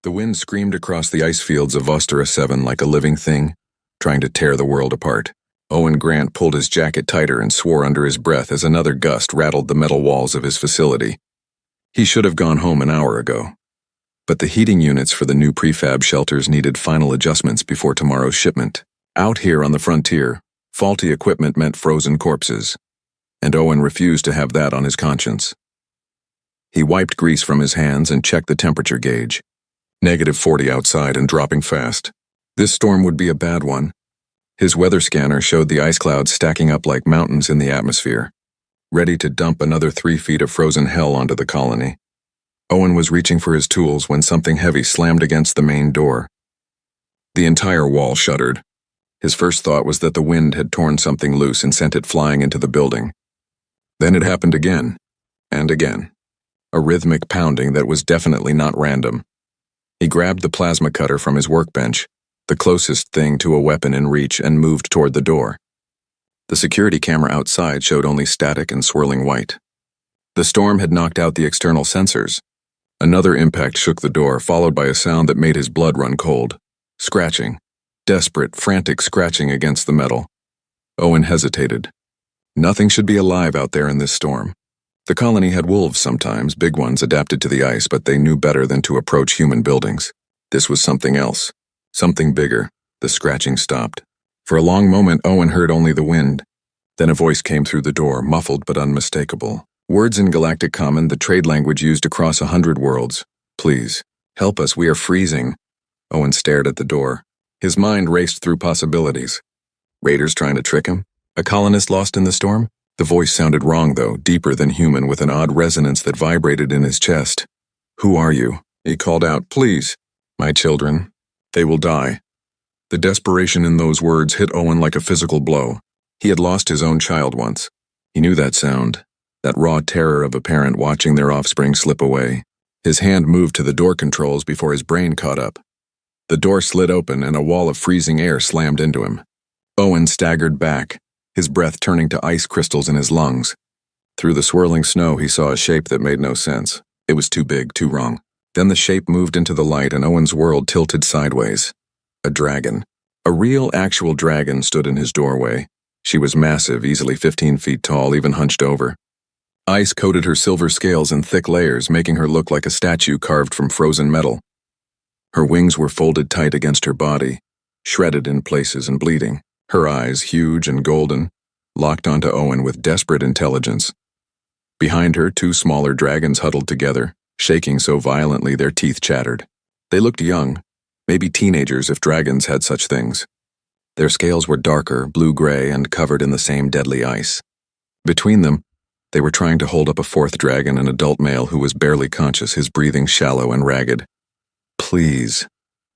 The wind screamed across the ice fields of Vostera 7 like a living thing, trying to tear the world apart. Owen Grant pulled his jacket tighter and swore under his breath as another gust rattled the metal walls of his facility. He should have gone home an hour ago. But the heating units for the new prefab shelters needed final adjustments before tomorrow's shipment. Out here on the frontier, faulty equipment meant frozen corpses, and Owen refused to have that on his conscience. He wiped grease from his hands and checked the temperature gauge. -40 outside and dropping fast. This storm would be a bad one. His weather scanner showed the ice clouds stacking up like mountains in the atmosphere, ready to dump another 3 feet of frozen hell onto the colony. Owen was reaching for his tools when something heavy slammed against the main door. The entire wall shuddered. His first thought was that the wind had torn something loose and sent it flying into the building. Then it happened again, and again. A rhythmic pounding that was definitely not random. He grabbed the plasma cutter from his workbench, the closest thing to a weapon in reach, and moved toward the door. The security camera outside showed only static and swirling white. The storm had knocked out the external sensors. Another impact shook the door, followed by a sound that made his blood run cold. Scratching. Desperate, frantic scratching against the metal. Owen hesitated. Nothing should be alive out there in this storm. The colony had wolves sometimes, big ones adapted to the ice, but they knew better than to approach human buildings. This was something else. Something bigger. The scratching stopped. For a long moment, Owen heard only the wind. Then a voice came through the door, muffled but unmistakable. Words in Galactic Common, the trade language used across 100 worlds. Please, help us, we are freezing. Owen stared at the door. His mind raced through possibilities. Raiders trying to trick him? A colonist lost in the storm? The voice sounded wrong, though, deeper than human, with an odd resonance that vibrated in his chest. Who are you? He called out. Please. My children. They will die. The desperation in those words hit Owen like a physical blow. He had lost his own child once. He knew that sound, that raw terror of a parent watching their offspring slip away. His hand moved to the door controls before his brain caught up. The door slid open and a wall of freezing air slammed into him. Owen staggered back, his breath turning to ice crystals in his lungs. Through the swirling snow, he saw a shape that made no sense. It was too big, too wrong. Then the shape moved into the light and Owen's world tilted sideways. A dragon. A real, actual dragon stood in his doorway. She was massive, easily 15 feet tall, even hunched over. Ice coated her silver scales in thick layers, making her look like a statue carved from frozen metal. Her wings were folded tight against her body, shredded in places and bleeding. Her eyes, huge and golden, locked onto Owen with desperate intelligence. Behind her, 2 smaller dragons huddled together, shaking so violently their teeth chattered. They looked young, maybe teenagers if dragons had such things. Their scales were darker, blue-gray, and covered in the same deadly ice. Between them, they were trying to hold up a 4th dragon, an adult male who was barely conscious, his breathing shallow and ragged. Please,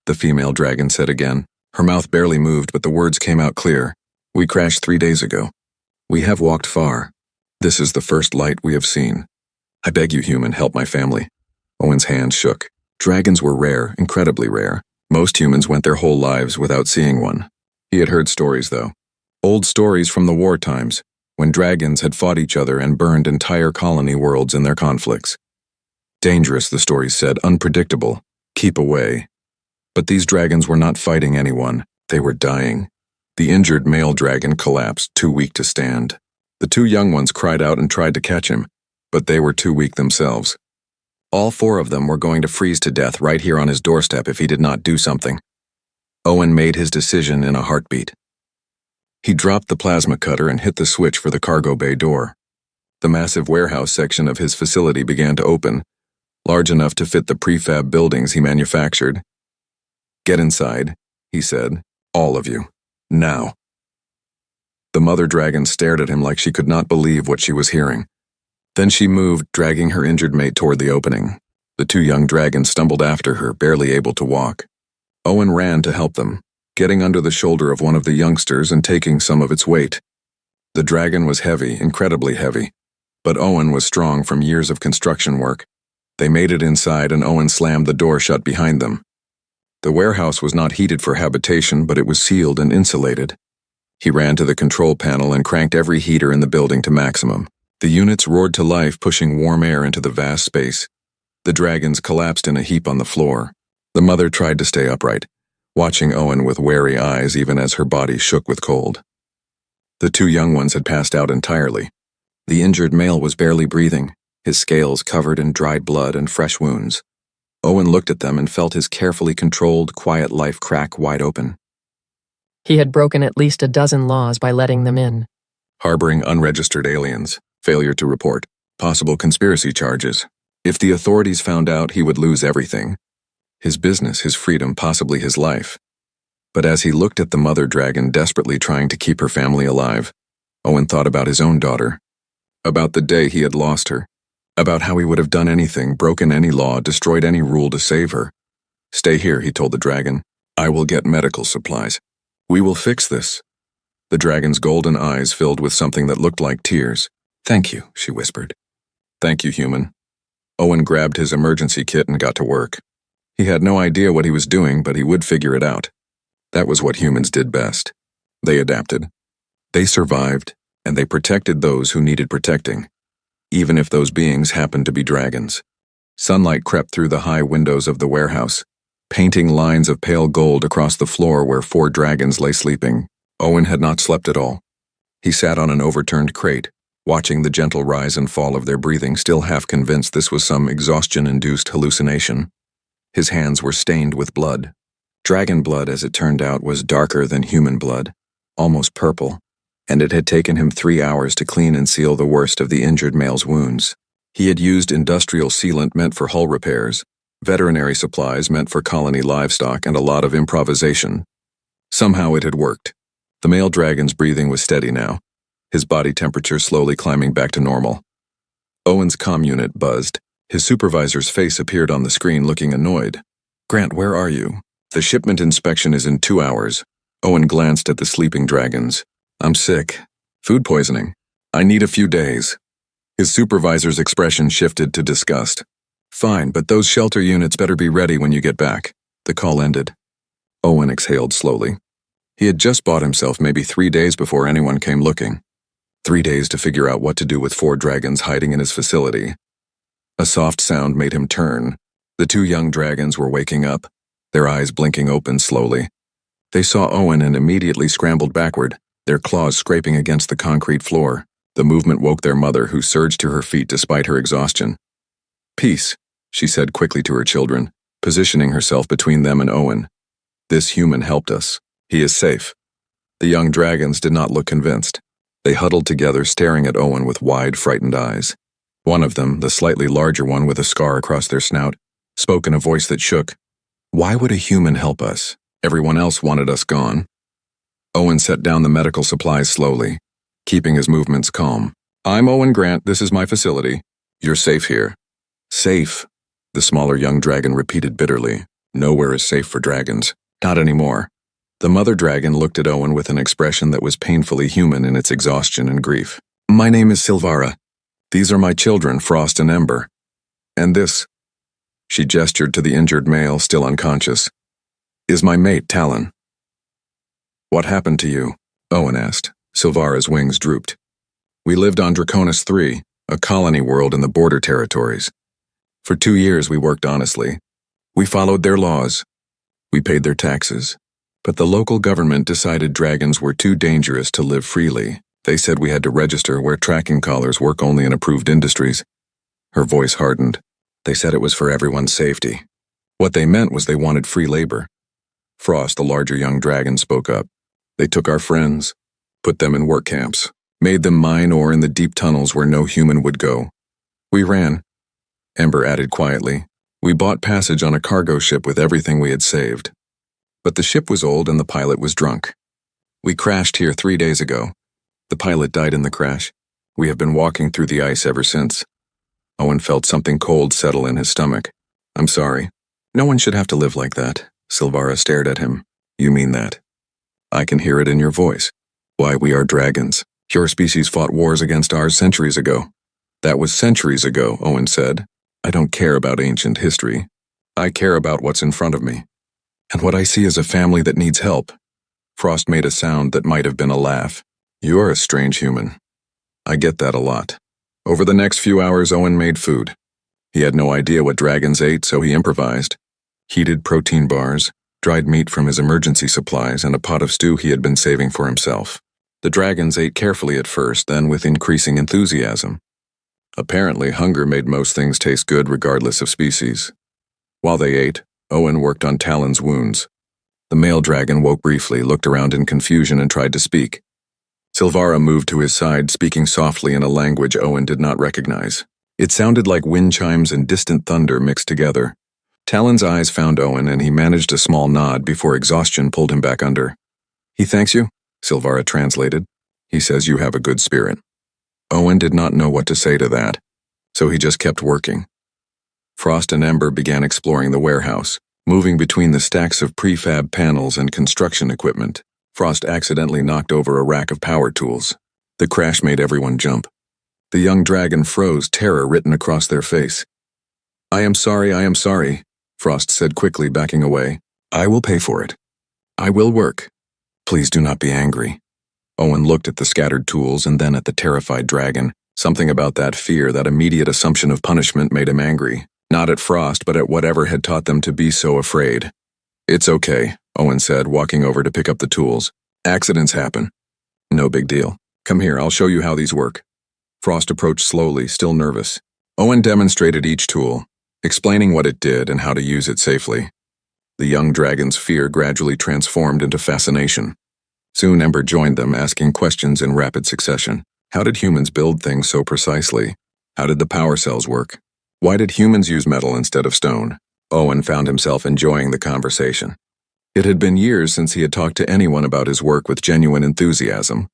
the female dragon said again. Her mouth barely moved, but the words came out clear. We crashed 3 days ago. We have walked far. This is the first light we have seen. I beg you, human, help my family. Owen's hand shook. Dragons were rare, incredibly rare. Most humans went their whole lives without seeing one. He had heard stories, though. Old stories from the war times, when dragons had fought each other and burned entire colony worlds in their conflicts. Dangerous, the stories said, unpredictable. Keep away. But these dragons were not fighting anyone. They were dying. The injured male dragon collapsed, too weak to stand. The 2 young ones cried out and tried to catch him, but they were too weak themselves. All 4 of them were going to freeze to death right here on his doorstep if he did not do something. Owen made his decision in a heartbeat. He dropped the plasma cutter and hit the switch for the cargo bay door. The massive warehouse section of his facility began to open, large enough to fit the prefab buildings he manufactured. Get inside, he said. All of you. Now. The mother dragon stared at him like she could not believe what she was hearing. Then she moved, dragging her injured mate toward the opening. The 2 young dragons stumbled after her, barely able to walk. Owen ran to help them, getting under the shoulder of one of the youngsters and taking some of its weight. The dragon was heavy, incredibly heavy, but Owen was strong from years of construction work. They made it inside and Owen slammed the door shut behind them. The warehouse was not heated for habitation, but it was sealed and insulated. He ran to the control panel and cranked every heater in the building to maximum. The units roared to life, pushing warm air into the vast space. The dragons collapsed in a heap on the floor. The mother tried to stay upright, watching Owen with wary eyes even as her body shook with cold. The two young ones had passed out entirely. The injured male was barely breathing, his scales covered in dried blood and fresh wounds. Owen looked at them and felt his carefully controlled, quiet life crack wide open. He had broken at least a dozen laws by letting them in. Harboring unregistered aliens, failure to report, possible conspiracy charges. If the authorities found out, he would lose everything. His business, his freedom, possibly his life. But as he looked at the mother dragon desperately trying to keep her family alive, Owen thought about his own daughter. About the day he had lost her. About how he would have done anything, broken any law, destroyed any rule to save her. "Stay here," he told the dragon. "I will get medical supplies. We will fix this." The dragon's golden eyes filled with something that looked like tears. "Thank you," she whispered. "Thank you, human." Owen grabbed his emergency kit and got to work. He had no idea what he was doing, but he would figure it out. That was what humans did best. They adapted. They survived, and they protected those who needed protecting, even if those beings happened to be dragons. Sunlight crept through the high windows of the warehouse, painting lines of pale gold across the floor where 4 dragons lay sleeping. Owen had not slept at all. He sat on an overturned crate, watching the gentle rise and fall of their breathing, still half convinced this was some exhaustion-induced hallucination. His hands were stained with blood. Dragon blood, as it turned out, was darker than human blood, almost purple, and it had taken him 3 hours to clean and seal the worst of the injured male's wounds. He had used industrial sealant meant for hull repairs, veterinary supplies meant for colony livestock, and a lot of improvisation. Somehow it had worked. The male dragon's breathing was steady now, his body temperature slowly climbing back to normal. Owen's comm unit buzzed. His supervisor's face appeared on the screen, looking annoyed. "Grant, where are you? The shipment inspection is in 2 hours." Owen glanced at the sleeping dragons. "I'm sick. Food poisoning. I need a few days." His supervisor's expression shifted to disgust. "Fine, but those shelter units better be ready when you get back." The call ended. Owen exhaled slowly. He had just bought himself maybe 3 days before anyone came looking. 3 days to figure out what to do with 4 dragons hiding in his facility. A soft sound made him turn. The 2 young dragons were waking up, their eyes blinking open slowly. They saw Owen and immediately scrambled backward, their claws scraping against the concrete floor. The movement woke their mother, who surged to her feet despite her exhaustion. "Peace," she said quickly to her children, positioning herself between them and Owen. "This human helped us. He is safe." The young dragons did not look convinced. They huddled together, staring at Owen with wide, frightened eyes. One of them, the slightly larger one with a scar across their snout, spoke in a voice that shook. "Why would a human help us? Everyone else wanted us gone." Owen set down the medical supplies slowly, keeping his movements calm. "I'm Owen Grant. This is my facility. You're safe here." "Safe," the smaller young dragon repeated bitterly. "Nowhere is safe for dragons. Not anymore." The mother dragon looked at Owen with an expression that was painfully human in its exhaustion and grief. "My name is Silvara. These are my children, Frost and Ember. And this," she gestured to the injured male, still unconscious, "is my mate, Talon." "What happened to you?" Owen asked. Silvara's wings drooped. "We lived on Draconis 3, a colony world in the border territories. For 2 years we worked honestly. We followed their laws. We paid their taxes. But the local government decided dragons were too dangerous to live freely. They said we had to register where tracking collars work only in approved industries." Her voice hardened. "They said it was for everyone's safety. What they meant was they wanted free labor." Frost, the larger young dragon, spoke up. "They took our friends, put them in work camps, made them mine ore in the deep tunnels where no human would go. We ran." Ember added quietly. "We bought passage on a cargo ship with everything we had saved. But the ship was old and the pilot was drunk. We crashed here 3 days ago. The pilot died in the crash. We have been walking through the ice ever since." Owen felt something cold settle in his stomach. "I'm sorry. No one should have to live like that." Silvara stared at him. "You mean that?" "I can hear it in your voice. Why, we are dragons. Your species fought wars against ours centuries ago." "That was centuries ago," Owen said. "I don't care about ancient history. I care about what's in front of me. And what I see is a family that needs help." Frost made a sound that might have been a laugh. "You're a strange human. I get that a lot." Over the next few hours, Owen made food. He had no idea what dragons ate, so he improvised. Heated protein bars, dried meat from his emergency supplies, and a pot of stew he had been saving for himself. The dragons ate carefully at first, then with increasing enthusiasm. Apparently, hunger made most things taste good regardless of species. While they ate, Owen worked on Talon's wounds. The male dragon woke briefly, looked around in confusion, and tried to speak. Silvara moved to his side, speaking softly in a language Owen did not recognize. It sounded like wind chimes and distant thunder mixed together. Talon's eyes found Owen, and he managed a small nod before exhaustion pulled him back under. "He thanks you," Silvara translated. "He says you have a good spirit." Owen did not know what to say to that, so he just kept working. Frost and Ember began exploring the warehouse, moving between the stacks of prefab panels and construction equipment. Frost accidentally knocked over a rack of power tools. The crash made everyone jump. The young dragon froze, terror written across their face. I am sorry, Frost said quickly, backing away. "I will pay for it. I will work. Please do not be angry." Owen looked at the scattered tools and then at the terrified dragon. Something about that fear, that immediate assumption of punishment, made him angry. Not at Frost, but at whatever had taught them to be so afraid. "It's okay," Owen said, walking over to pick up the tools. "Accidents happen. No big deal. Come here, I'll show you how these work." Frost approached slowly, still nervous. Owen demonstrated each tool, explaining what it did and how to use it safely. The young dragon's fear gradually transformed into fascination. Soon Ember joined them, asking questions in rapid succession. How did humans build things so precisely? How did the power cells work? Why did humans use metal instead of stone? Owen found himself enjoying the conversation. It had been years since he had talked to anyone about his work with genuine enthusiasm.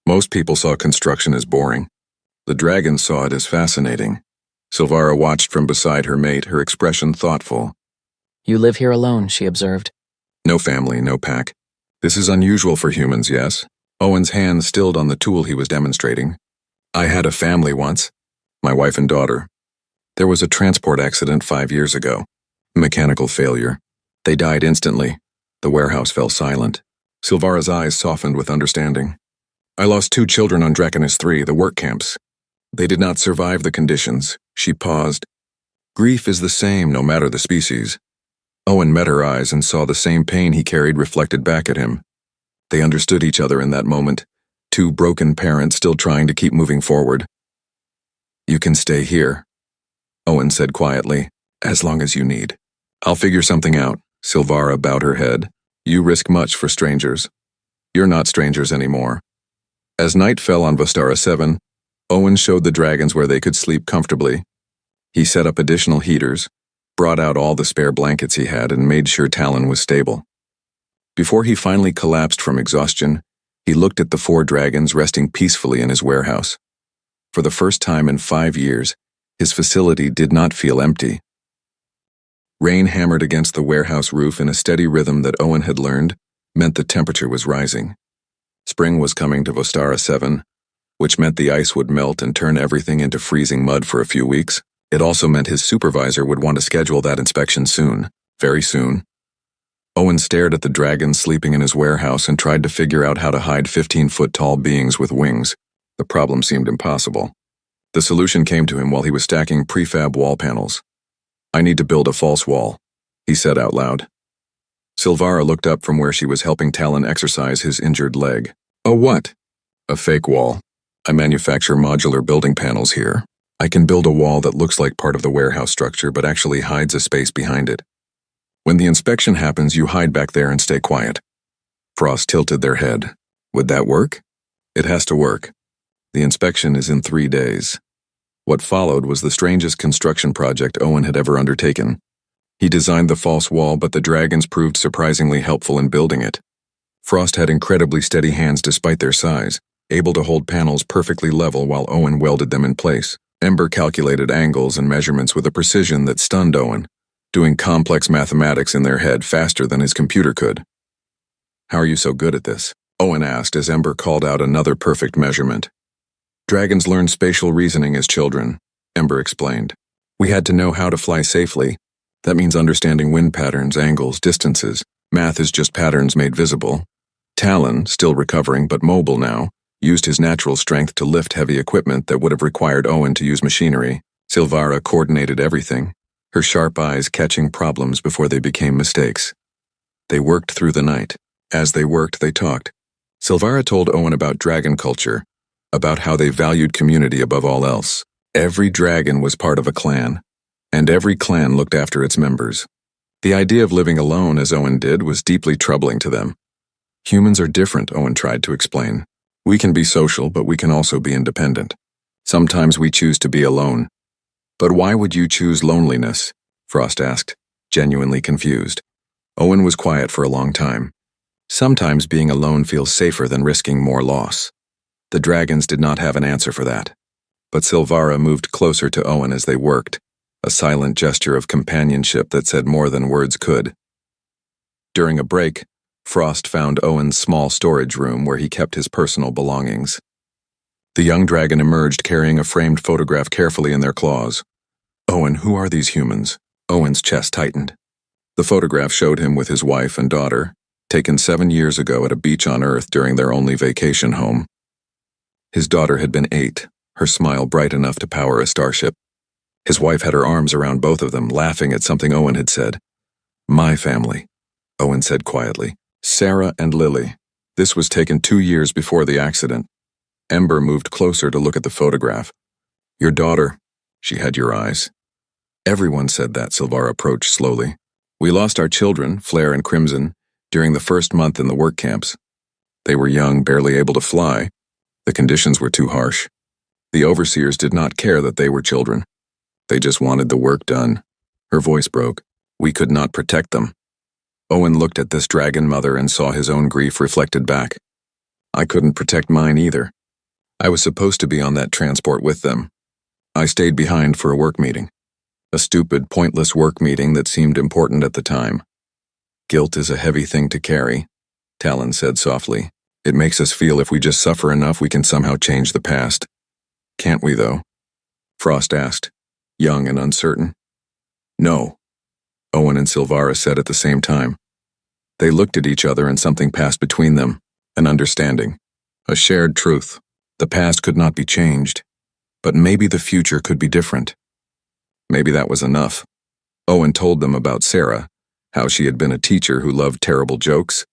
Most people saw construction as boring. The dragons saw it as fascinating. Silvara watched from beside her mate, her expression thoughtful. "You live here alone," she observed. "No family, no pack. This is unusual for humans, yes?" Owen's hand stilled on the tool he was demonstrating. "I had a family once. My wife and daughter. There was a transport accident 5 years ago. Mechanical failure. They died instantly. The warehouse fell silent." Silvara's eyes softened with understanding. "I lost 2 children on Draconis 3, the work camps. They did not survive the conditions." She paused. "Grief is the same, no matter the species." Owen met her eyes and saw the same pain he carried reflected back at him. They understood each other in that moment, 2 broken parents still trying to keep moving forward. "You can stay here," Owen said quietly, "as long as you need. I'll figure something out." Silvara bowed her head. "You risk much for strangers. You're not strangers anymore." As night fell on Vostara 7, Owen showed the dragons where they could sleep comfortably. He set up additional heaters, brought out all the spare blankets he had, and made sure Talon was stable. Before he finally collapsed from exhaustion, he looked at the 4 dragons resting peacefully in his warehouse. For the first time in 5 years, his facility did not feel empty. Rain hammered against the warehouse roof in a steady rhythm that Owen had learned meant the temperature was rising. Spring was coming to Vostara 7, which meant the ice would melt and turn everything into freezing mud for a few weeks. It also meant his supervisor would want to schedule that inspection soon, very soon. Owen stared at the dragons sleeping in his warehouse and tried to figure out how to hide 15-foot-tall beings with wings. The problem seemed impossible. The solution came to him while he was stacking prefab wall panels. "I need to build a false wall," he said out loud. Silvara looked up from where she was helping Talon exercise his injured leg. "A what?" "A fake wall. I manufacture modular building panels here. I can build a wall that looks like part of the warehouse structure but actually hides a space behind it. When the inspection happens, you hide back there and stay quiet." Frost tilted their head. "Would that work?" "It has to work. The inspection is in 3 days." What followed was the strangest construction project Owen had ever undertaken. He designed the false wall, but the dragons proved surprisingly helpful in building it. Frost had incredibly steady hands despite their size, able to hold panels perfectly level while Owen welded them in place. Ember calculated angles and measurements with a precision that stunned Owen, doing complex mathematics in their head faster than his computer could. "How are you so good at this?" Owen asked as Ember called out another perfect measurement. "Dragons learn spatial reasoning as children," Ember explained. "We had to know how to fly safely. That means understanding wind patterns, angles, distances. Math is just patterns made visible." Talon, still recovering but mobile now, used his natural strength to lift heavy equipment that would have required Owen to use machinery. Silvara coordinated everything, her sharp eyes catching problems before they became mistakes. They worked through the night. As they worked, they talked. Silvara told Owen about dragon culture, about how they valued community above all else. Every dragon was part of a clan, and every clan looked after its members. The idea of living alone, as Owen did, was deeply troubling to them. Humans are different, Owen tried to explain. We can be social, but we can also be independent. Sometimes we choose to be alone. But why would you choose loneliness? Frost asked, genuinely confused. Owen was quiet for a long time. Sometimes being alone feels safer than risking more loss. The dragons did not have an answer for that. But Silvara moved closer to Owen as they worked, a silent gesture of companionship that said more than words could. During a break, Frost found Owen's small storage room where he kept his personal belongings. The young dragon emerged carrying a framed photograph carefully in their claws. Owen, who are these humans? Owen's chest tightened. The photograph showed him with his wife and daughter, taken 7 years ago at a beach on Earth during their only vacation home. His daughter had been 8, her smile bright enough to power a starship. His wife had her arms around both of them, laughing at something Owen had said. My family, Owen said quietly. Sarah and Lily. This was taken 2 years before the accident. Ember moved closer to look at the photograph. Your daughter, she had your eyes. Everyone said that, Silvara approached slowly. We lost our children, Flare and Crimson, during the first month in the work camps. They were young, barely able to fly. The conditions were too harsh. The overseers did not care that they were children. They just wanted the work done. Her voice broke. We could not protect them. Owen looked at this dragon mother and saw his own grief reflected back. I couldn't protect mine either. I was supposed to be on that transport with them. I stayed behind for a work meeting. A stupid, pointless work meeting that seemed important at the time. Guilt is a heavy thing to carry, Talon said softly. It makes us feel if we just suffer enough we can somehow change the past. Can't we, though? Frost asked, young and uncertain. No, Owen and Silvara said at the same time. They looked at each other and something passed between them, an understanding, a shared truth. The past could not be changed, but maybe the future could be different. Maybe that was enough. Owen told them about Sarah, how she had been a teacher who loved terrible jokes.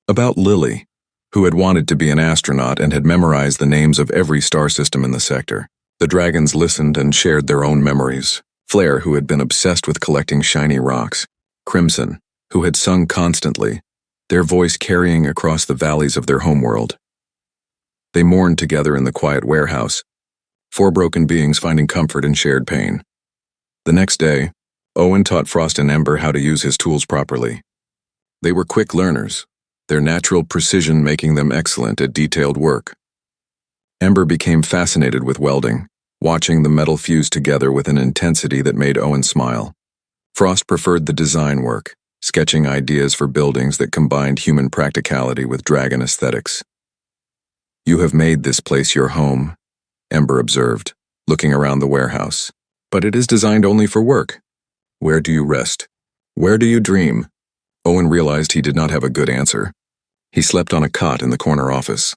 About Lily, who had wanted to be an astronaut and had memorized the names of every star system in the sector. The dragons listened and shared their own memories. Flare, who had been obsessed with collecting shiny rocks. Crimson, who had sung constantly, their voice carrying across the valleys of their homeworld. They mourned together in the quiet warehouse, 4 broken beings finding comfort in shared pain. The next day, Owen taught Frost and Ember how to use his tools properly. They were quick learners, their natural precision making them excellent at detailed work. Ember became fascinated with welding, watching the metal fuse together with an intensity that made Owen smile. Frost preferred the design work, sketching ideas for buildings that combined human practicality with dragon aesthetics. You have made this place your home, Ember observed, looking around the warehouse. But it is designed only for work. Where do you rest? Where do you dream? Owen realized he did not have a good answer. He slept on a cot in the corner office.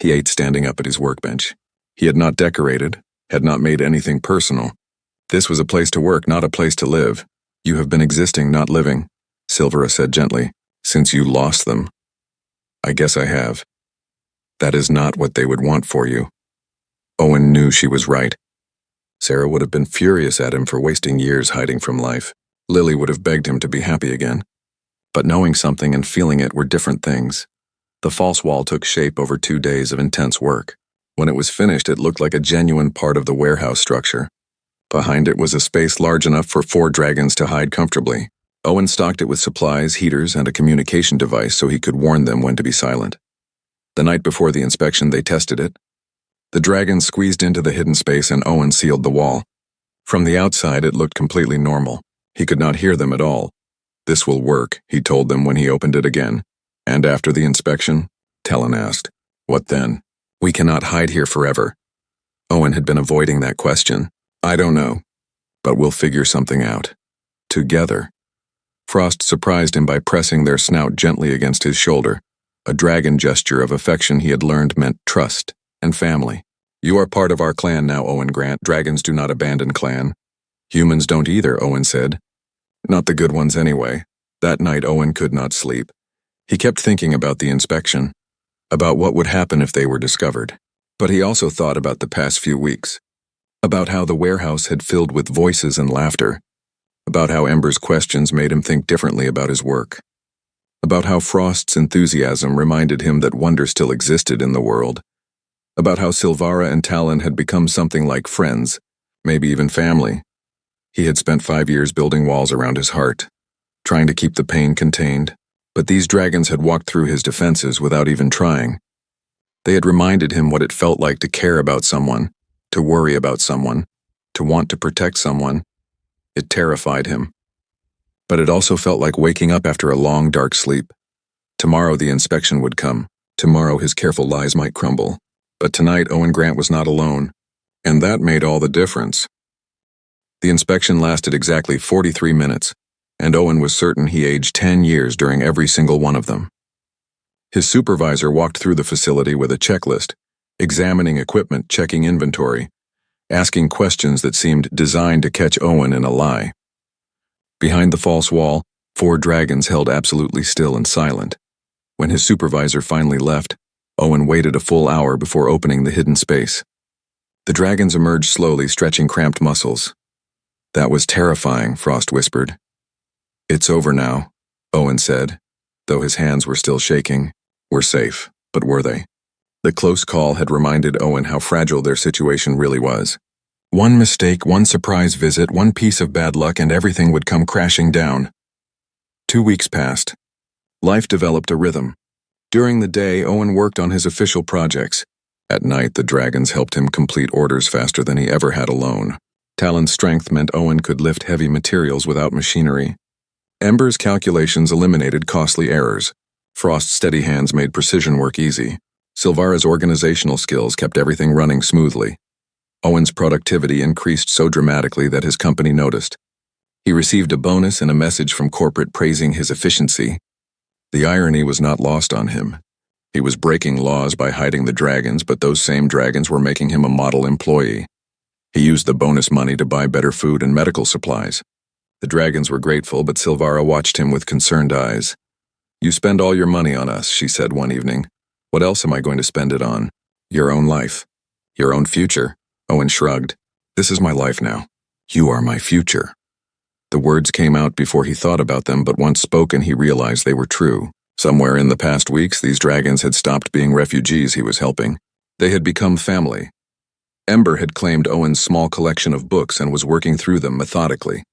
He ate standing up at his workbench. He had not decorated, had not made anything personal. This was a place to work, not a place to live. You have been existing, not living, Silvara said gently, since you lost them. I guess I have. That is not what they would want for you. Owen knew she was right. Sarah would have been furious at him for wasting years hiding from life. Lily would have begged him to be happy again. But knowing something and feeling it were different things. The false wall took shape over 2 days of intense work. When it was finished, it looked like a genuine part of the warehouse structure. Behind it was a space large enough for 4 dragons to hide comfortably. Owen stocked it with supplies, heaters, and a communication device so he could warn them when to be silent. The night before the inspection, they tested it. The dragons squeezed into the hidden space and Owen sealed the wall. From the outside, it looked completely normal. He could not hear them at all. This will work, he told them when he opened it again. And after the inspection, Talon asked, what then? We cannot hide here forever. Owen had been avoiding that question. I don't know, but we'll figure something out. Together. Frost surprised him by pressing their snout gently against his shoulder. A dragon gesture of affection he had learned meant trust and family. You are part of our clan now, Owen Grant. Dragons do not abandon clan. Humans don't either, Owen said. Not the good ones anyway. That night Owen could not sleep. He kept thinking about the inspection, about what would happen if they were discovered. But he also thought about the past few weeks, about how the warehouse had filled with voices and laughter, about how Ember's questions made him think differently about his work, about how Frost's enthusiasm reminded him that wonder still existed in the world, about how Silvara and Talon had become something like friends, maybe even family. He had spent 5 years building walls around his heart, trying to keep the pain contained, but these dragons had walked through his defenses without even trying. They had reminded him what it felt like to care about someone, to worry about someone, to want to protect someone. It terrified him. But it also felt like waking up after a long, dark sleep. Tomorrow the inspection would come. Tomorrow his careful lies might crumble. But tonight Owen Grant was not alone, and that made all the difference. The inspection lasted exactly 43 minutes, and Owen was certain he aged 10 years during every single one of them. His supervisor walked through the facility with a checklist, examining equipment, checking inventory, asking questions that seemed designed to catch Owen in a lie. Behind the false wall, 4 dragons held absolutely still and silent. When his supervisor finally left, Owen waited a full hour before opening the hidden space. The dragons emerged slowly, stretching cramped muscles. That was terrifying, Frost whispered. It's over now, Owen said, though his hands were still shaking. We're safe, but were they? The close call had reminded Owen how fragile their situation really was. One mistake, one surprise visit, one piece of bad luck, and everything would come crashing down. 2 weeks passed. Life developed a rhythm. During the day, Owen worked on his official projects. At night, the dragons helped him complete orders faster than he ever had alone. Talon's strength meant Owen could lift heavy materials without machinery. Ember's calculations eliminated costly errors. Frost's steady hands made precision work easy. Silvara's organizational skills kept everything running smoothly. Owen's productivity increased so dramatically that his company noticed. He received a bonus and a message from corporate praising his efficiency. The irony was not lost on him. He was breaking laws by hiding the dragons, but those same dragons were making him a model employee. He used the bonus money to buy better food and medical supplies. The dragons were grateful, but Silvara watched him with concerned eyes. You spend all your money on us, she said one evening. What else am I going to spend it on? Your own life. Your own future. Owen shrugged. This is my life now. You are my future. The words came out before he thought about them, but once spoken he realized they were true. Somewhere in the past weeks, these dragons had stopped being refugees he was helping. They had become family. Ember had claimed Owen's small collection of books and was working through them methodically.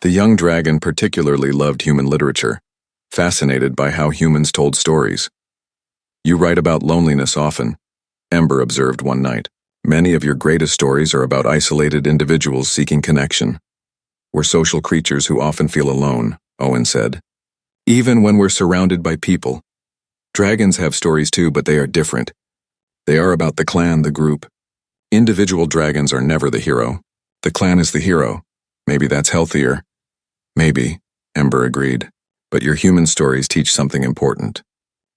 The young dragon particularly loved human literature, fascinated by how humans told stories. You write about loneliness often, Ember observed one night. Many of your greatest stories are about isolated individuals seeking connection. We're social creatures who often feel alone, Owen said. Even when we're surrounded by people. Dragons have stories too, but they are different. They are about the clan, the group. Individual dragons are never the hero. The clan is the hero. Maybe that's healthier. Maybe, Ember agreed. But your human stories teach something important.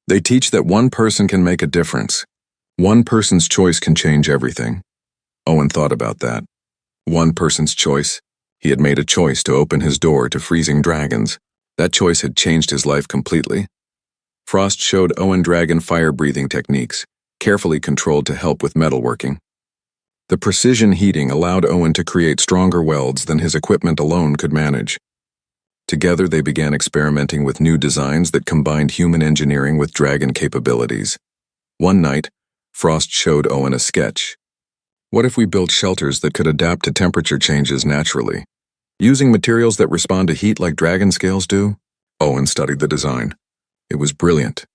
They teach that one person can make a difference. One person's choice can change everything. Owen thought about that. One person's choice. He had made a choice to open his door to freezing dragons. That choice had changed his life completely. Frost showed Owen dragon fire-breathing techniques, carefully controlled to help with metalworking. The precision heating allowed Owen to create stronger welds than his equipment alone could manage. Together they began experimenting with new designs that combined human engineering with dragon capabilities. One night, Frost showed Owen a sketch. What if we built shelters that could adapt to temperature changes naturally, using materials that respond to heat like dragon scales do? Owen studied the design. It was brilliant.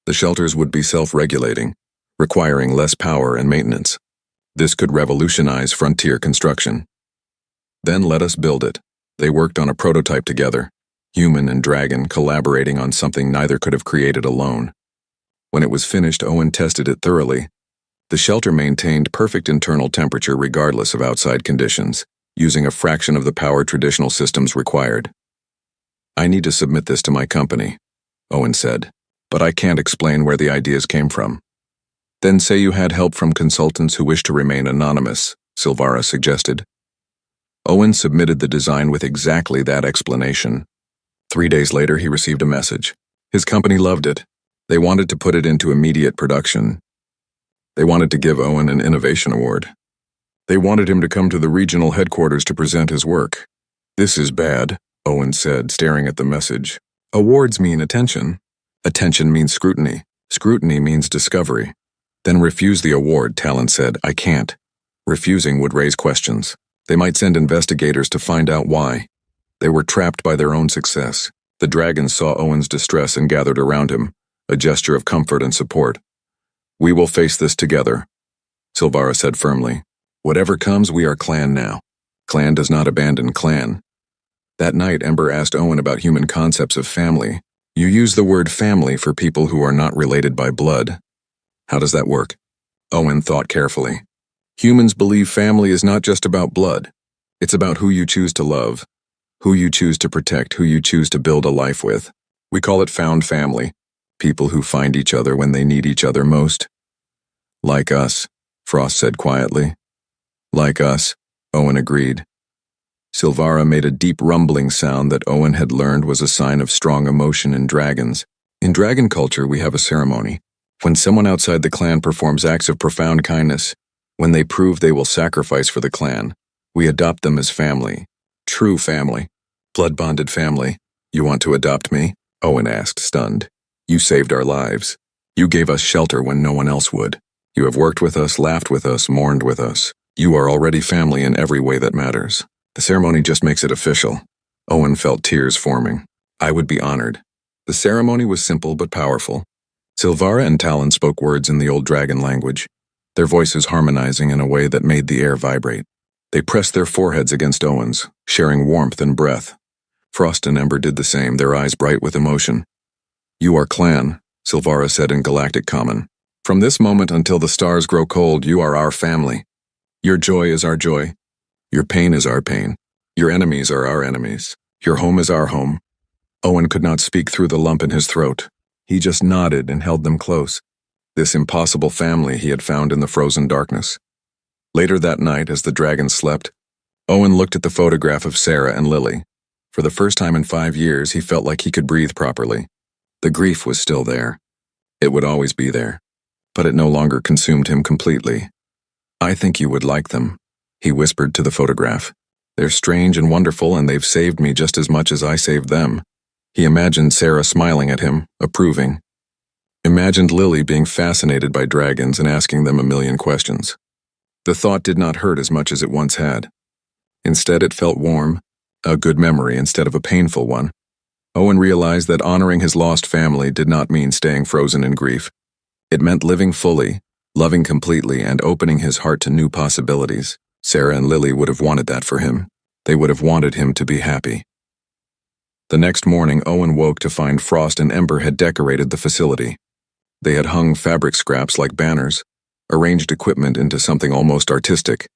The shelters would be self-regulating, requiring less power and maintenance. This could revolutionize frontier construction. Then let us build it. They worked on a prototype together, human and dragon collaborating on something neither could have created alone. When it was finished, Owen tested it thoroughly. The shelter maintained perfect internal temperature regardless of outside conditions, using a fraction of the power traditional systems required. I need to submit this to my company, Owen said, but I can't explain where the ideas came from. Then say you had help from consultants who wish to remain anonymous, Silvara suggested. Owen submitted the design with exactly that explanation. 3 days later, he received a message. His company loved it. They wanted to put it into immediate production. They wanted to give Owen an innovation award. They wanted him to come to the regional headquarters to present his work. "This is bad," Owen said, staring at the message. "Awards mean attention. Attention means scrutiny. Scrutiny means discovery." "Then refuse the award," Talon said. "I can't." Refusing would raise questions. They might send investigators to find out why. They were trapped by their own success. The dragons saw Owen's distress and gathered around him, a gesture of comfort and support. "We will face this together," Silvara said firmly. "Whatever comes, we are clan now. Clan does not abandon clan." That night, Ember asked Owen about human concepts of family. "You use the word family for people who are not related by blood. How does that work?" Owen thought carefully. "Humans believe family is not just about blood. It's about who you choose to love, who you choose to protect, who you choose to build a life with. We call it found family, people who find each other when they need each other most." "Like us," Frost said quietly. "Like us," Owen agreed. Silvara made a deep rumbling sound that Owen had learned was a sign of strong emotion in dragons. "In dragon culture, we have a ceremony. When someone outside the clan performs acts of profound kindness, when they prove they will sacrifice for the clan, we adopt them as family. True family. Blood-bonded family. You want to adopt me?" Owen asked, stunned. "You saved our lives. You gave us shelter when no one else would. You have worked with us, laughed with us, mourned with us. You are already family in every way that matters. The ceremony just makes it official." Owen felt tears forming. "I would be honored." The ceremony was simple but powerful. Silvara and Talon spoke words in the old dragon language, their voices harmonizing in a way that made the air vibrate. They pressed their foreheads against Owen's, sharing warmth and breath. Frost and Ember did the same, their eyes bright with emotion. "You are clan," Silvara said in galactic common. "From this moment until the stars grow cold, you are our family. Your joy is our joy. Your pain is our pain. Your enemies are our enemies. Your home is our home." Owen could not speak through the lump in his throat. He just nodded and held them close. This impossible family he had found in the frozen darkness. Later that night, as the dragons slept, Owen looked at the photograph of Sarah and Lily. For the first time in 5 years, he felt like he could breathe properly. The grief was still there. It would always be there. But it no longer consumed him completely. "I think you would like them," he whispered to the photograph. "They're strange and wonderful, and they've saved me just as much as I saved them." He imagined Sarah smiling at him, approving. Imagined Lily being fascinated by dragons and asking them a million questions. The thought did not hurt as much as it once had. Instead, it felt warm, a good memory instead of a painful one. Owen realized that honoring his lost family did not mean staying frozen in grief. It meant living fully, loving completely, and opening his heart to new possibilities. Sarah and Lily would have wanted that for him. They would have wanted him to be happy. The next morning, Owen woke to find Frost and Ember had decorated the facility. They had hung fabric scraps like banners, arranged equipment into something almost artistic,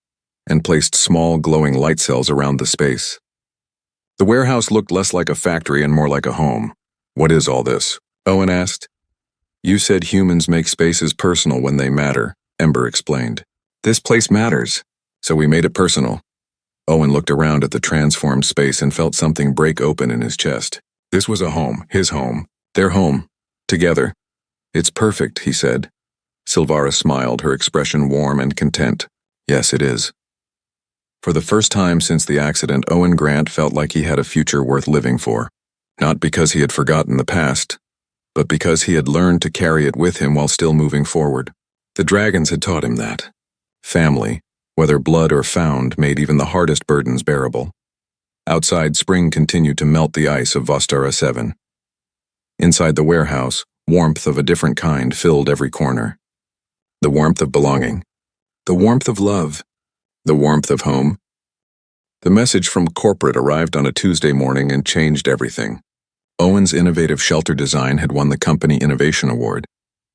and placed small glowing light cells around the space. The warehouse looked less like a factory and more like a home. "What is all this?" Owen asked. "You said humans make spaces personal when they matter," Ember explained. "This place matters, so we made it personal." Owen looked around at the transformed space and felt something break open in his chest. This was a home, his home, their home, together. "It's perfect," he said. Silvara smiled, her expression warm and content. "Yes, it is." For the first time since the accident, Owen Grant felt like he had a future worth living for. Not because he had forgotten the past, but because he had learned to carry it with him while still moving forward. The dragons had taught him that. Family, whether blood or found, made even the hardest burdens bearable. Outside, spring continued to melt the ice of Vostara 7. Inside the warehouse, warmth of a different kind filled every corner. The warmth of belonging. The warmth of love. The warmth of home. The message from corporate arrived on a Tuesday morning and changed everything. Owen's innovative shelter design had won the Company Innovation Award,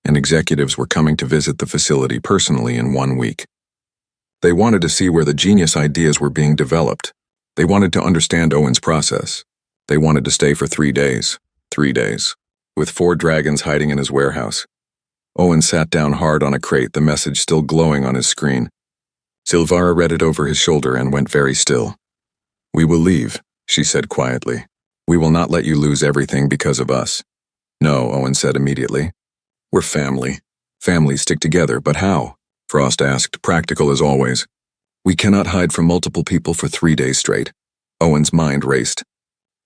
and executives were coming to visit the facility personally in 1 week. They wanted to see where the genius ideas were being developed. They wanted to understand Owen's process. They wanted to stay for 3 days. 3 days. With 4 dragons hiding in his warehouse. Owen sat down hard on a crate, the message still glowing on his screen. Silvara read it over his shoulder and went very still. We will leave, she said quietly. We will not let you lose everything because of us. No, Owen said immediately. We're family. Families stick together, but how? Frost asked, practical as always. We cannot hide from multiple people for 3 days straight. Owen's mind raced.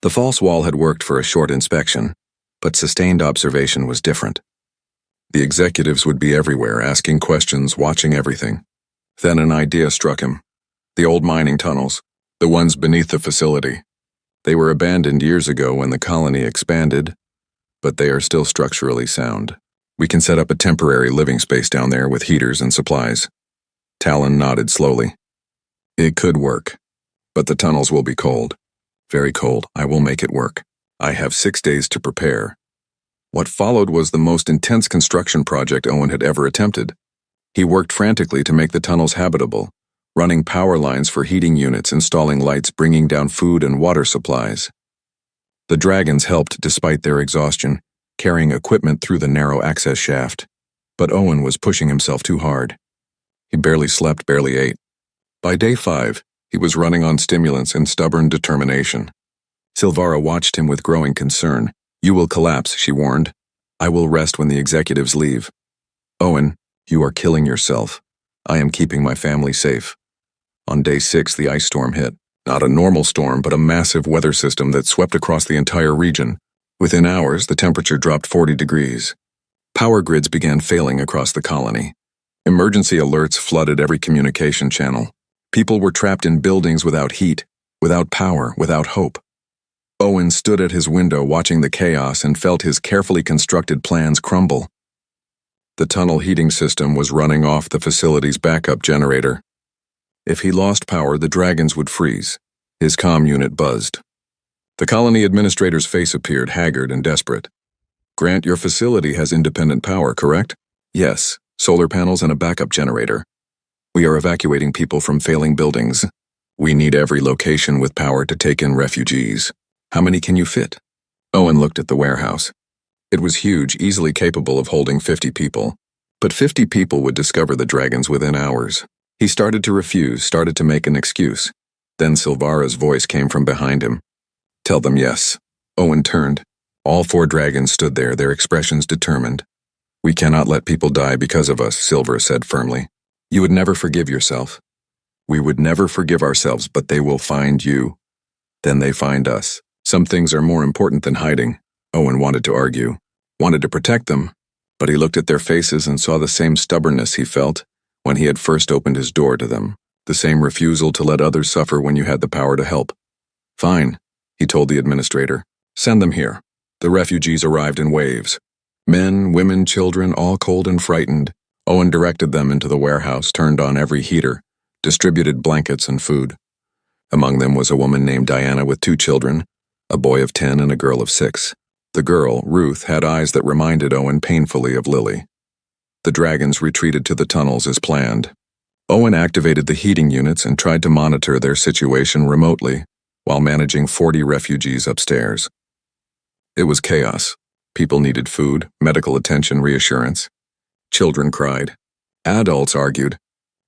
The false wall had worked for a short inspection, but sustained observation was different. The executives would be everywhere, asking questions, watching everything. Then an idea struck him. The old mining tunnels, the ones beneath the facility. They were abandoned years ago when the colony expanded, but they are still structurally sound. We can set up a temporary living space down there with heaters and supplies. Talon nodded slowly. It could work, but the tunnels will be cold. Very cold. I will make it work. I have 6 days to prepare. What followed was the most intense construction project Owen had ever attempted. He worked frantically to make the tunnels habitable, running power lines for heating units, installing lights, bringing down food and water supplies. The dragons helped despite their exhaustion, carrying equipment through the narrow access shaft. But Owen was pushing himself too hard. He barely slept, barely ate. By day 5, he was running on stimulants and stubborn determination. Silvara watched him with growing concern. You will collapse, she warned. I will rest when the executives leave. Owen, you are killing yourself. I am keeping my family safe. On day 6, the ice storm hit. Not a normal storm, but a massive weather system that swept across the entire region. Within hours, the temperature dropped 40 degrees. Power grids began failing across the colony. Emergency alerts flooded every communication channel. People were trapped in buildings without heat, without power, without hope. Owen stood at his window watching the chaos and felt his carefully constructed plans crumble. The tunnel heating system was running off the facility's backup generator. If he lost power, the dragons would freeze. His comm unit buzzed. The colony administrator's face appeared, haggard and desperate. Grant, your facility has independent power, correct? Yes, solar panels and a backup generator. We are evacuating people from failing buildings. We need every location with power to take in refugees. How many can you fit? Owen looked at the warehouse. It was huge, easily capable of holding 50 people. But 50 people would discover the dragons within hours. He started to refuse, started to make an excuse. Then Silvara's voice came from behind him. Tell them yes. Owen turned. All 4 dragons stood there, their expressions determined. We cannot let people die because of us, Silver said firmly. You would never forgive yourself. We would never forgive ourselves, but they will find you. Then they find us. Some things are more important than hiding. Owen wanted to argue, wanted to protect them, but he looked at their faces and saw the same stubbornness he felt when he had first opened his door to them, the same refusal to let others suffer when you had the power to help. Fine, he told the administrator. Send them here. The refugees arrived in waves. Men, women, children, all cold and frightened. Owen directed them into the warehouse, turned on every heater, distributed blankets and food. Among them was a woman named Diana with 2 children, a boy of 10 and a girl of 6. The girl, Ruth, had eyes that reminded Owen painfully of Lily. The dragons retreated to the tunnels as planned. Owen activated the heating units and tried to monitor their situation remotely while managing 40 refugees upstairs. It was chaos. People needed food, medical attention, reassurance. Children cried. Adults argued.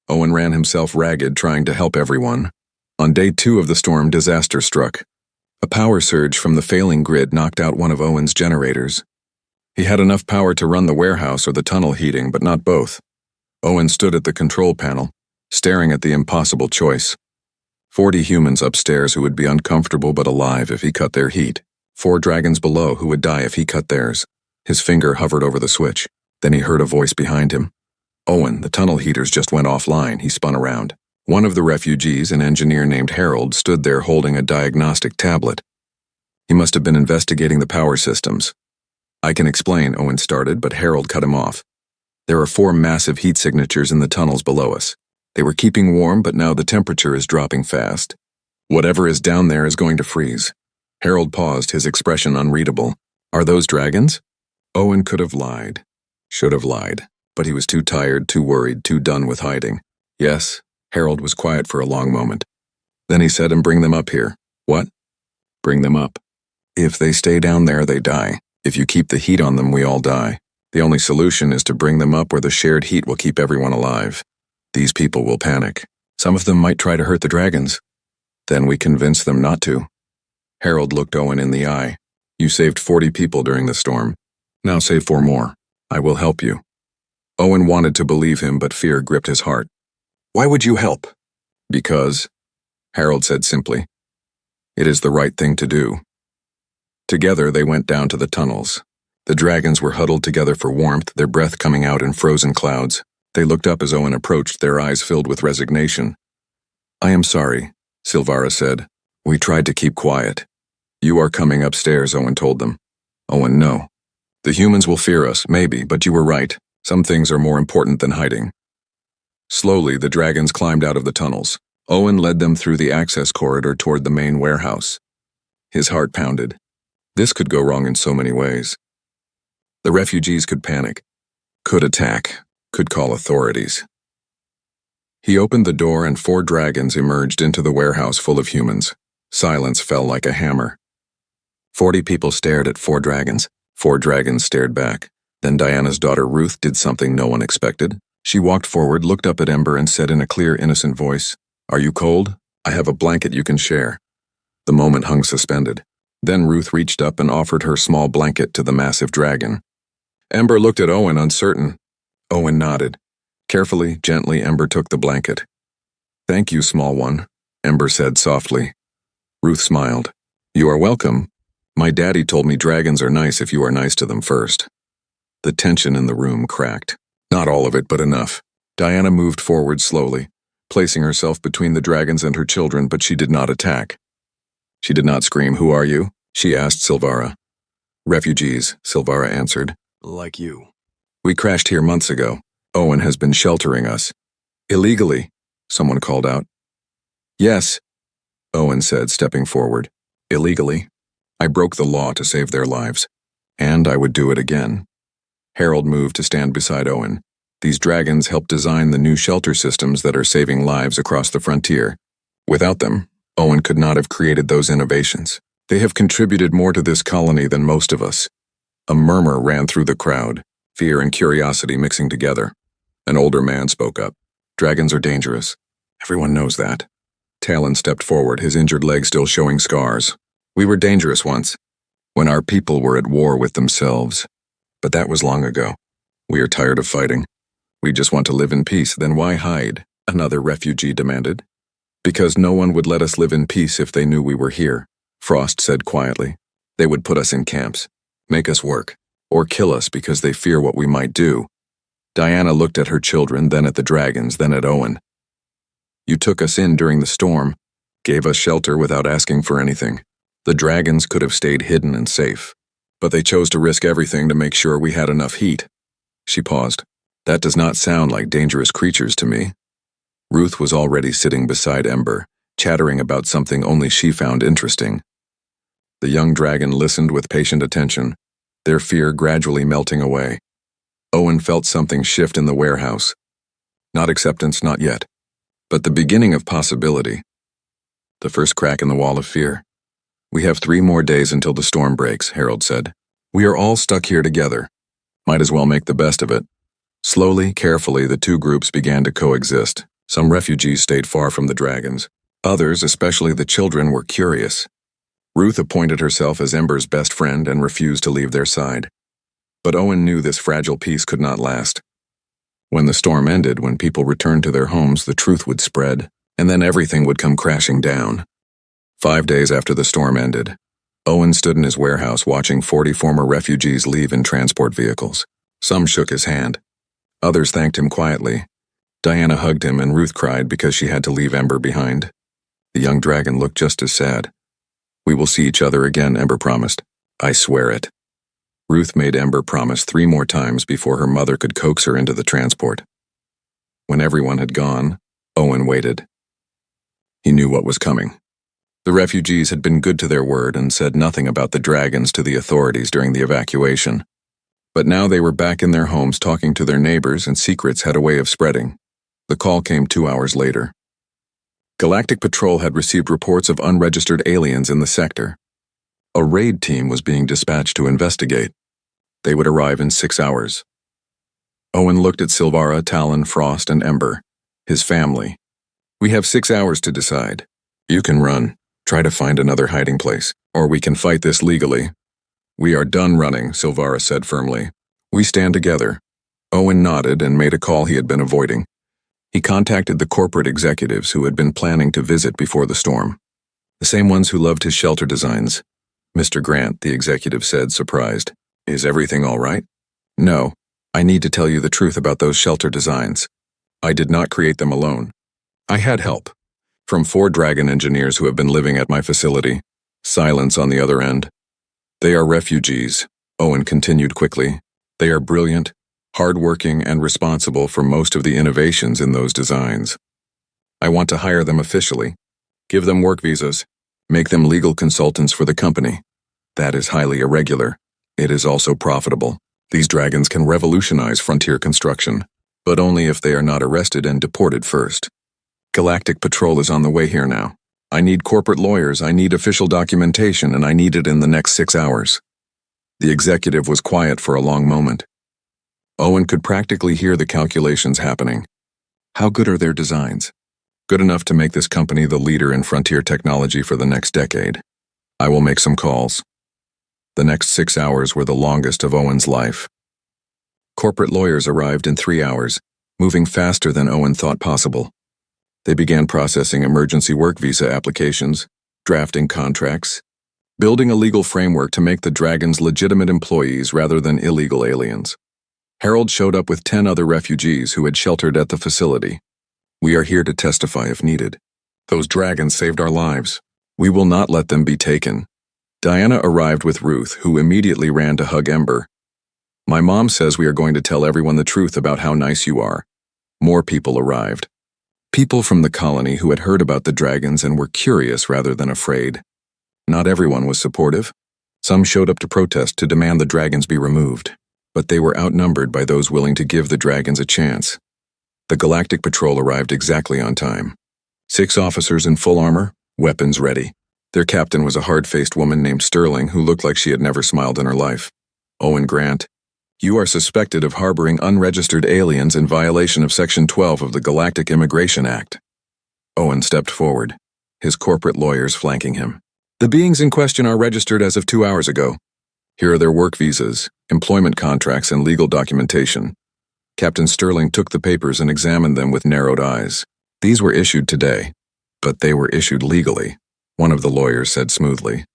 Owen ran himself ragged trying to help everyone. On day 2 of the storm, disaster struck. A power surge from the failing grid knocked out one of Owen's generators. He had enough power to run the warehouse or the tunnel heating, but not both. Owen stood at the control panel, staring at the impossible choice. 40 humans upstairs who would be uncomfortable but alive if he cut their heat. 4 dragons below who would die if he cut theirs. His finger hovered over the switch. Then he heard a voice behind him. Owen, the tunnel heaters just went offline. He spun around. One of the refugees, an engineer named Harold, stood there holding a diagnostic tablet. He must have been investigating the power systems. I can explain, Owen started, but Harold cut him off. There are 4 massive heat signatures in the tunnels below us. They were keeping warm, but now the temperature is dropping fast. Whatever is down there is going to freeze. Harold paused, his expression unreadable. Are those dragons? Owen could have lied. Should have lied. But he was too tired, too worried, too done with hiding. Yes. Harold was quiet for a long moment. Then he said, and bring them up here. What? Bring them up. If they stay down there, they die. If you keep the heat on them, we all die. The only solution is to bring them up where the shared heat will keep everyone alive. These people will panic. Some of them might try to hurt the dragons. Then we convinced them not to. Harold looked Owen in the eye. You saved 40 people during the storm. Now save 4 more. I will help you. Owen wanted to believe him, but fear gripped his heart. Why would you help? Because, Harold said simply. It is the right thing to do. Together they went down to the tunnels. The dragons were huddled together for warmth, their breath coming out in frozen clouds. They looked up as Owen approached, their eyes filled with resignation. I am sorry, Silvara said. We tried to keep quiet. You are coming upstairs, Owen told them. Owen, no. The humans will fear us, maybe, but you were right. Some things are more important than hiding. Slowly, the dragons climbed out of the tunnels. Owen led them through the access corridor toward the main warehouse. His heart pounded. This could go wrong in so many ways. The refugees could panic, could attack, could call authorities. He opened the door and 4 dragons emerged into the warehouse full of humans. Silence fell like a hammer. 40 people stared at 4 dragons. 4 dragons stared back. Then Diana's daughter Ruth did something no one expected. She walked forward, looked up at Ember, and said in a clear, innocent voice, Are you cold? I have a blanket you can share. The moment hung suspended. Then Ruth reached up and offered her small blanket to the massive dragon. Ember looked at Owen, uncertain. Owen nodded. Carefully, gently, Ember took the blanket. Thank you, small one, Ember said softly. Ruth smiled. You are welcome. My daddy told me dragons are nice if you are nice to them first. The tension in the room cracked. Not all of it, but enough. Diana moved forward slowly, placing herself between the dragons and her children, but she did not attack. She did not scream, Who are you? She asked Silvara. Refugees, Silvara answered. Like you. We crashed here months ago. Owen has been sheltering us. Illegally, someone called out. Yes, Owen said, stepping forward. Illegally. I broke the law to save their lives. And I would do it again. Harold moved to stand beside Owen. These dragons helped design the new shelter systems that are saving lives across the frontier. Without them, Owen could not have created those innovations. They have contributed more to this colony than most of us. A murmur ran through the crowd, fear and curiosity mixing together. An older man spoke up. Dragons are dangerous. Everyone knows that. Talon stepped forward, his injured leg still showing scars. We were dangerous once, when our people were at war with themselves. But that was long ago. We are tired of fighting. We just want to live in peace, then why hide? Another refugee demanded. Because no one would let us live in peace if they knew we were here, Frost said quietly. They would put us in camps, make us work, or kill us because they fear what we might do. Diana looked at her children, then at the dragons, then at Owen. You took us in during the storm, gave us shelter without asking for anything. The dragons could have stayed hidden and safe, but they chose to risk everything to make sure we had enough heat. She paused. That does not sound like dangerous creatures to me. Ruth was already sitting beside Ember, chattering about something only she found interesting. The young dragon listened with patient attention, their fear gradually melting away. Owen felt something shift in the warehouse. Not acceptance, not yet, but the beginning of possibility. The first crack in the wall of fear. We have 3 more days until the storm breaks, Harold said. We are all stuck here together. Might as well make the best of it. Slowly, carefully, the 2 groups began to coexist. Some refugees stayed far from the dragons. Others, especially the children, were curious. Ruth appointed herself as Ember's best friend and refused to leave their side. But Owen knew this fragile peace could not last. When the storm ended, when people returned to their homes, the truth would spread, and then everything would come crashing down. 5 days after the storm ended, Owen stood in his warehouse watching 40 former refugees leave in transport vehicles. Some shook his hand. Others thanked him quietly. Diana hugged him and Ruth cried because she had to leave Ember behind. The young dragon looked just as sad. We will see each other again, Ember promised. I swear it. Ruth made Ember promise 3 more times before her mother could coax her into the transport. When everyone had gone, Owen waited. He knew what was coming. The refugees had been good to their word and said nothing about the dragons to the authorities during the evacuation. But now they were back in their homes talking to their neighbors, and secrets had a way of spreading. The call came 2 hours later. Galactic Patrol had received reports of unregistered aliens in the sector. A raid team was being dispatched to investigate. They would arrive in 6 hours. Owen looked at Silvara, Talon, Frost, and Ember, his family. We have 6 hours to decide. You can run. Try to find another hiding place, or we can fight this legally. We are done running, Silvara said firmly. We stand together. Owen nodded and made a call he had been avoiding. He contacted the corporate executives who had been planning to visit before the storm. The same ones who loved his shelter designs. Mr. Grant, the executive said, surprised. Is everything all right? No. I need to tell you the truth about those shelter designs. I did not create them alone. I had help. From 4 dragon engineers who have been living at my facility. Silence on the other end. They are refugees, Owen continued quickly. They are brilliant, hardworking, and responsible for most of the innovations in those designs. I want to hire them officially. Give them work visas. Make them legal consultants for the company. That is highly irregular. It is also profitable. These dragons can revolutionize frontier construction, but only if they are not arrested and deported first. Galactic Patrol is on the way here now. I need corporate lawyers, I need official documentation, and I need it in the next 6 hours. The executive was quiet for a long moment. Owen could practically hear the calculations happening. How good are their designs? Good enough to make this company the leader in frontier technology for the next decade. I will make some calls. The next 6 hours were the longest of Owen's life. Corporate lawyers arrived in 3 hours, moving faster than Owen thought possible. They began processing emergency work visa applications, drafting contracts, building a legal framework to make the dragons legitimate employees rather than illegal aliens. Harold showed up with 10 other refugees who had sheltered at the facility. We are here to testify if needed. Those dragons saved our lives. We will not let them be taken. Diana arrived with Ruth, who immediately ran to hug Ember. My mom says we are going to tell everyone the truth about how nice you are. More people arrived. People from the colony who had heard about the dragons and were curious rather than afraid. Not everyone was supportive. Some showed up to protest to demand the dragons be removed, but they were outnumbered by those willing to give the dragons a chance. The Galactic Patrol arrived exactly on time. 6 officers in full armor, weapons ready. Their captain was a hard-faced woman named Sterling who looked like she had never smiled in her life. Owen Grant, you are suspected of harboring unregistered aliens in violation of Section 12 of the Galactic Immigration Act. Owen stepped forward, his corporate lawyers flanking him. The beings in question are registered as of 2 hours ago. Here are their work visas, employment contracts, and legal documentation. Captain Sterling took the papers and examined them with narrowed eyes. These were issued today, but they were issued legally, one of the lawyers said smoothly.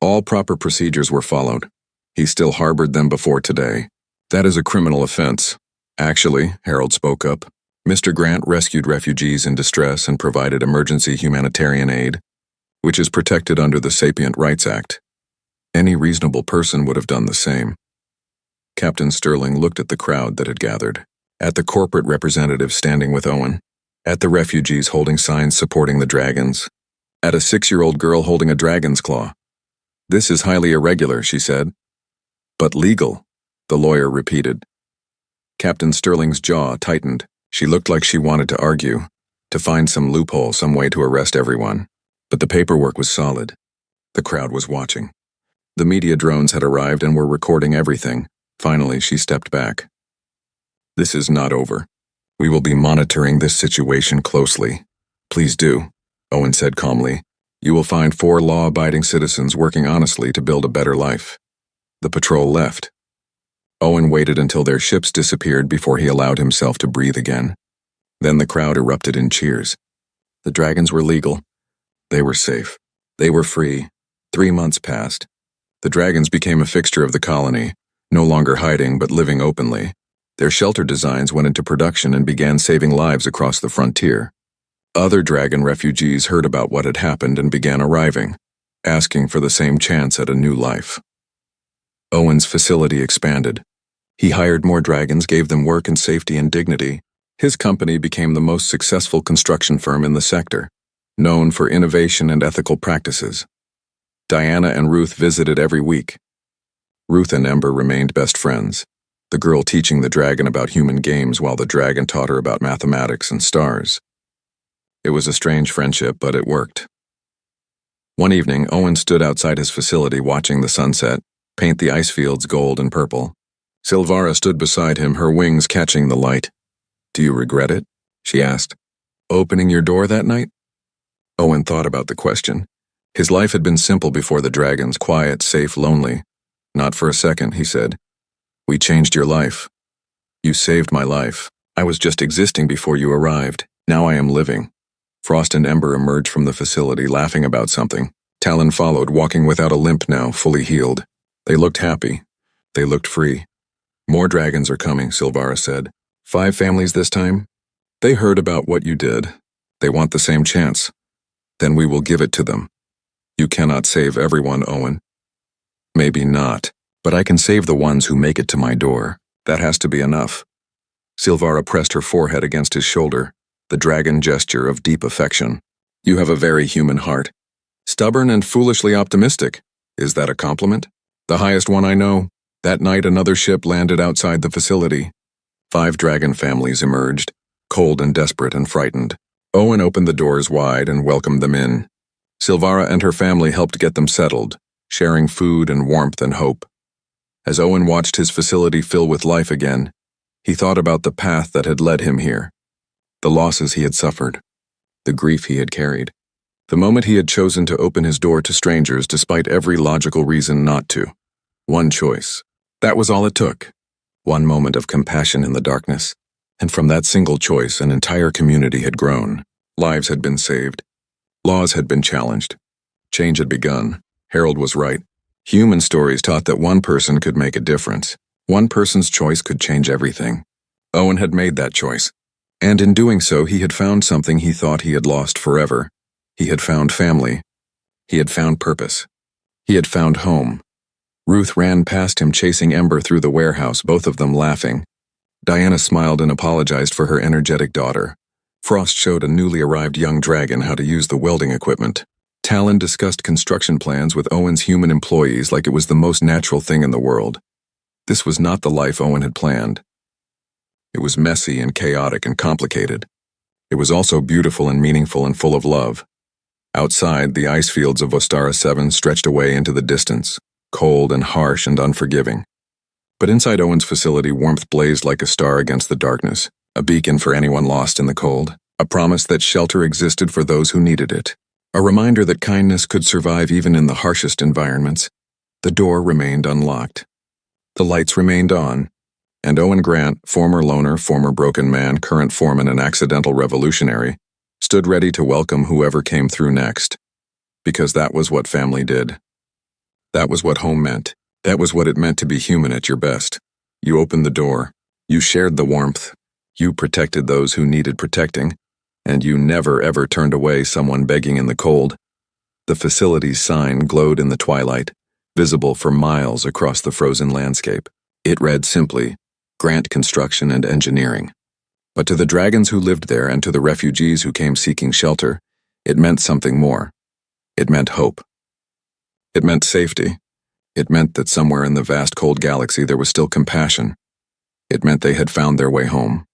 All proper procedures were followed. He still harbored them before today. That is a criminal offense. Actually, Harold spoke up, Mr. Grant rescued refugees in distress and provided emergency humanitarian aid, which is protected under the Sapient Rights Act. Any reasonable person would have done the same. Captain Sterling looked at the crowd that had gathered, at the corporate representatives standing with Owen, at the refugees holding signs supporting the dragons, at a 6-year-old girl holding a dragon's claw. This is highly irregular, she said. But legal, the lawyer repeated. Captain Sterling's jaw tightened. She looked like she wanted to argue, to find some loophole, some way to arrest everyone. But the paperwork was solid. The crowd was watching. The media drones had arrived and were recording everything. Finally, she stepped back. This is not over. We will be monitoring this situation closely. Please do, Owen said calmly. You will find 4 law-abiding citizens working honestly to build a better life. The patrol left. Owen waited until their ships disappeared before he allowed himself to breathe again. Then the crowd erupted in cheers. The dragons were legal. They were safe. They were free. 3 months passed. The dragons became a fixture of the colony, no longer hiding but living openly. Their shelter designs went into production and began saving lives across the frontier. Other dragon refugees heard about what had happened and began arriving, asking for the same chance at a new life. Owen's facility expanded. He hired more dragons, gave them work and safety and dignity. His company became the most successful construction firm in the sector, known for innovation and ethical practices. Diana and Ruth visited every week. Ruth and Ember remained best friends, the girl teaching the dragon about human games while the dragon taught her about mathematics and stars. It was a strange friendship, but it worked. One evening, Owen stood outside his facility watching the sunset paint the ice fields gold and purple. Silvara stood beside him, her wings catching the light. Do you regret it? She asked. Opening your door that night? Owen thought about the question. His life had been simple before the dragons, quiet, safe, lonely. Not for a second, he said. We changed your life. You saved my life. I was just existing before you arrived. Now I am living. Frost and Ember emerged from the facility, laughing about something. Talon followed, walking without a limp now, fully healed. They looked happy. They looked free. More dragons are coming, Silvara said. 5 families this time? They heard about what you did. They want the same chance. Then we will give it to them. You cannot save everyone, Owen. Maybe not, but I can save the ones who make it to my door. That has to be enough. Silvara pressed her forehead against his shoulder, the dragon gesture of deep affection. You have a very human heart. Stubborn and foolishly optimistic. Is that a compliment? The highest one I know. That night another ship landed outside the facility. 5 dragon families emerged, cold and desperate and frightened. Owen opened the doors wide and welcomed them in. Silvara and her family helped get them settled, sharing food and warmth and hope. As Owen watched his facility fill with life again, he thought about the path that had led him here, the losses he had suffered, the grief he had carried, the moment he had chosen to open his door to strangers despite every logical reason not to. One choice. That was all it took. One moment of compassion in the darkness. And from that single choice, an entire community had grown. Lives had been saved. Laws had been challenged. Change had begun. Harold was right. Human stories taught that one person could make a difference. One person's choice could change everything. Owen had made that choice. And in doing so, he had found something he thought he had lost forever. He had found family. He had found purpose. He had found home. Ruth ran past him, chasing Ember through the warehouse, both of them laughing. Diana smiled and apologized for her energetic daughter. Frost showed a newly arrived young dragon how to use the welding equipment. Talon discussed construction plans with Owen's human employees like it was the most natural thing in the world. This was not the life Owen had planned. It was messy and chaotic and complicated. It was also beautiful and meaningful and full of love. Outside, the ice fields of Ostara 7 stretched away into the distance, cold and harsh and unforgiving. But inside Owen's facility, warmth blazed like a star against the darkness, a beacon for anyone lost in the cold, a promise that shelter existed for those who needed it, a reminder that kindness could survive even in the harshest environments. The door remained unlocked. The lights remained on, and Owen Grant, former loner, former broken man, current foreman, and accidental revolutionary, stood ready to welcome whoever came through next. Because that was what family did. That was what home meant. That was what it meant to be human at your best. You opened the door. You shared the warmth. You protected those who needed protecting. And you never ever turned away someone begging in the cold. The facility's sign glowed in the twilight, visible for miles across the frozen landscape. It read simply, Grant Construction and Engineering. But to the dragons who lived there and to the refugees who came seeking shelter, it meant something more. It meant hope. It meant safety. It meant that somewhere in the vast cold galaxy there was still compassion. It meant they had found their way home.